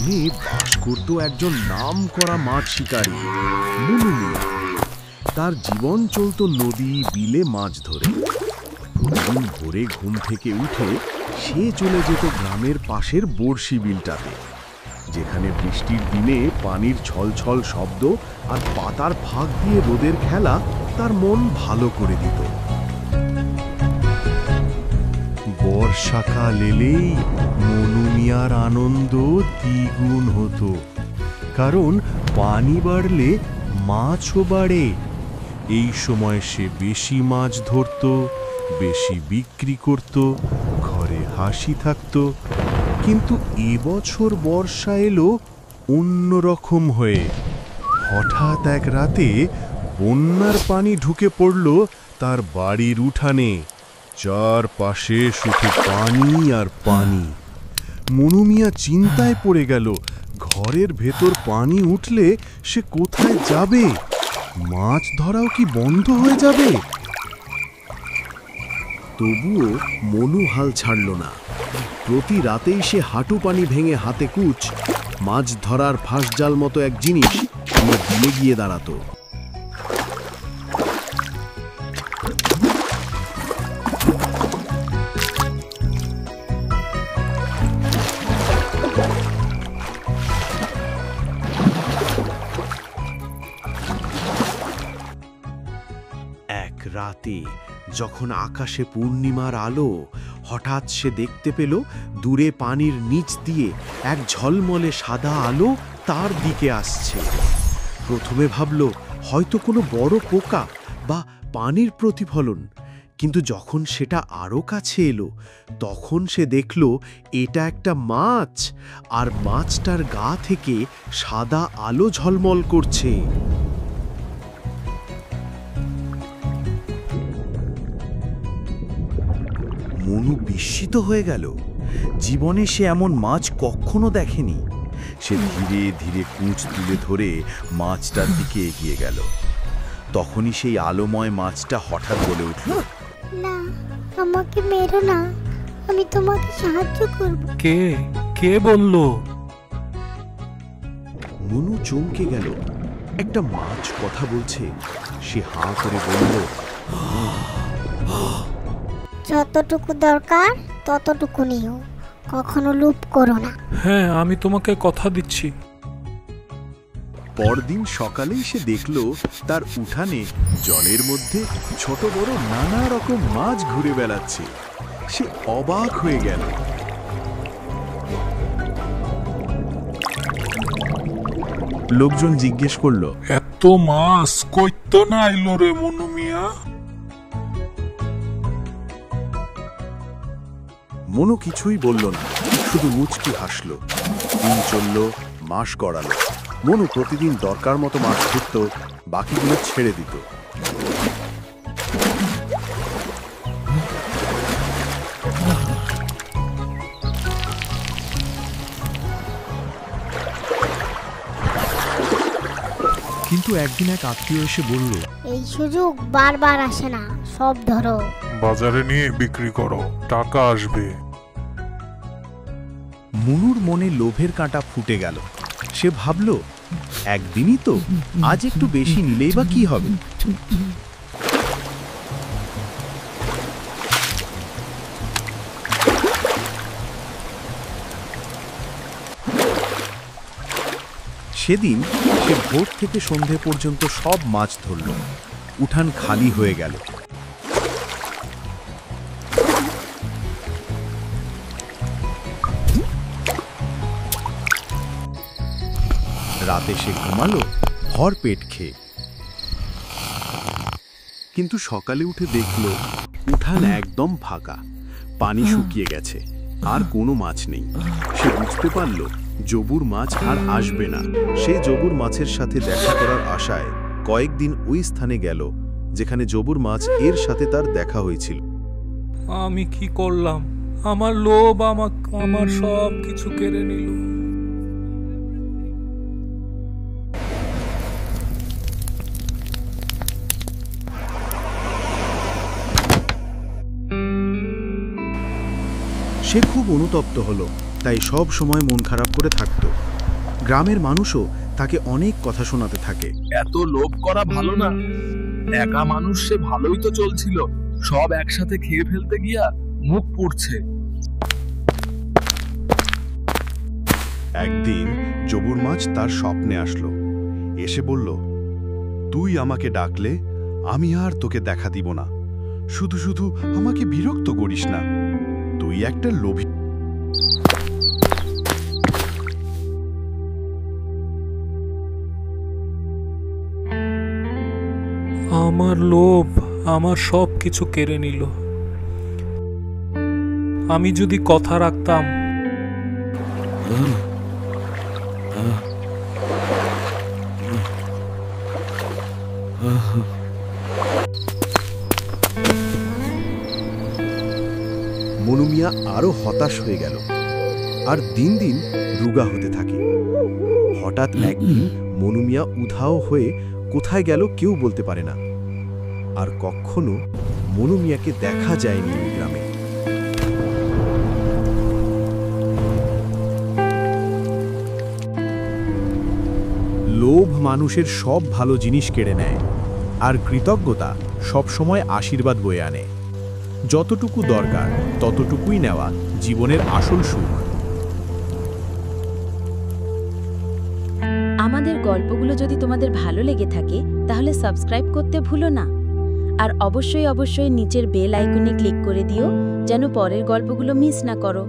গ্রামে বাস করত একজন নামকরা মাছ শিকারী, মুনু মিয়া। তার জীবন চলত নদী বিলে মাছ ধরে। প্রতিদিন ভোরে ঘুম থেকে উঠে সে চলে যেত গ্রামের পাশের বড়শি বিলটাতে, যেখানে বৃষ্টির দিনে পানির ছলছল শব্দ আর পাতার ফাঁক দিয়ে রোদের খেলা তার মন ভালো করে দিত। বর্ষাকাল এলেই মনু মিয়ার আনন্দ দ্বিগুণ হতো, কারণ পানি বাড়লে মাছও বাড়ে। এই সময় সে বেশি মাছ ধরত, বেশি বিক্রি করত, ঘরে হাসি থাকত। কিন্তু এবছর বর্ষা এলো অন্যরকম হয়ে। হঠাৎ এক রাতে বন্যার পানি ঢুকে পড়ল তার বাড়ির উঠানে। চারপাশে শুধু পানি আর পানি। মনু মিয়া চিন্তায় পড়ে গেল, ঘরের ভেতর পানি উঠলে সে কোথায় যাবে? মাছ ধরাও কি বন্ধ হয়ে যাবে? তবুও মনু হাল ছাড়ল না। প্রতি রাতেই সে হাঁটু পানি ভেঙে হাতে কুচ, মাছ ধরার ফাঁসজাল মতো এক জিনিস নিয়ে বিলে গিয়ে দাঁড়াতো। এক রাতে যখন আকাশে পূর্ণিমার আলো, হঠাৎ সে দেখতে পেল দূরে পানির নিচ দিয়ে এক ঝলমলে সাদা আলো তার দিকে আসছে। প্রথমে ভাবল হয়তো কোনো বড় পোকা বা পানির প্রতিফলন, কিন্তু যখন সেটা আরো কাছে এলো তখন সে দেখল এটা একটা মাছ, আর মাছটার গা থেকে সাদা আলো ঝলমল করছে। মনু বিস্মিত হয়ে গেল। জীবনে সে এমন মাছ কখনো দেখেনি। সে ধীরে ধীরে কুঁচ তুলে ধরে মাছটার দিকে এগিয়ে গেল। তখনই সেই আলোময় মাছটা হঠাৎ বলে উঠল, না, আমাকে মেরো না, আমি তোমাকে সাহায্য করব। কে কে বলল? মনু চমকে গেল। একটা মাছ কথা বলছে। সে হাঁ করে বলল, যতটুকু দরকার ততটুকু নিও, কখনো লোভ করো না। হ্যাঁ, আমি তোমাকে কথা দিচ্ছি। পরদিন সকালেই সে দেখল তার উঠানে জলের মধ্যে ছোট বড় নানা রকম মাছ ঘুরে বেড়াচ্ছে। সে অবাক হয়ে গেল। লোকজন জিজ্ঞেস করলো, এত মাছ কইতো না আইলো রে মনু মিয়া? মনু কিছুই বলল না, শুধু মুচকি হাসল। দিন চলল, মাস গড়ালো। মনু প্রতিদিন দরকার মতো মাছ ধরত, বাকিগুলো ছেড়ে দিত। কিন্তু একদিন এক আত্মীয় এসে বলল, এই সুযোগ বারবার আসে না, সব ধরো, বাজারে নিয়ে বিক্রি করো, টাকা আসবে। মনুর মনে লোভের কাঁটা ফুটে গেল। সে ভাবল, একদিনই তো, আজ একটু বেশি নিলেই বা কি হবে। সেদিন সে ভোর থেকে সন্ধে পর্যন্ত সব মাছ ধরল। উঠান খালি হয়ে গেল। রাতে সে ঘুমালো ভর পেট খেয়ে। কিন্তু সকালে উঠে দেখল উঠান একদম ফাঁকা, পানি শুকিয়ে গেছে, আর কোনো মাছ নেই। সে বুঝতে পারল জবুর মাছ আর আসবে না। সে জবুর মাছের সাথে দেখা করার আশায় কয়েকদিন ওই স্থানে গেল যেখানে জবুর মাছ এর সাথে তার দেখা হয়েছিল। আমি কি করলাম? আমার লোভ আমার সব কিছু কেড়ে নিল। সে খুব অনুতপ্ত হলো, তাই সব সময় মন খারাপ করে থাকত। গ্রামের মানুষও তাকে অনেক কথা শোনাতে থাকে। এত লোভ করা ভালো না। একা মানুষ সে ভালোই তো চলছিল, সব একসাথে খেয়ে ফেলতে গিয়া মুখ পুড়ছে। একদিন জবুর মাছ তার স্বপ্নে আসলো, এসে বলল, তুই আমাকে ডাকলে আমি আর তোকে দেখা দিব না, শুধু শুধু আমাকে বিরক্ত করিস না, তুই একটা লোভী। আমার লোভ আমার সব কিছু কেড়ে নিল। আমি যদি কথা রাখতাম। মনু মিয়া আরো হতাশ হয়ে গেল আর দিন দিন রুগা হতে থাকে। হঠাৎ একদিন মনু মিয়া উধাও হয়ে কোথায় গেল কেউ বলতে পারে না, আর কখনো মনু মিয়াকে দেখা যায়নি ওই গ্রামে। লোভ মানুষের সব ভালো জিনিস কেড়ে নেয়, আর কৃতজ্ঞতা সবসময় আশীর্বাদ বয়ে আনে। যতটুকু দরকার ততটুকুই নেওয়া জীবনের আসল সুখ। আমাদের গল্পগুলো যদি তোমাদের ভালো লেগে থাকে তাহলে সাবস্ক্রাইব করতে ভুলো না, আর অবশ্যই নিচের বেল আইকনে ক্লিক করে দিও যেন পরের গল্পগুলো মিস না করো।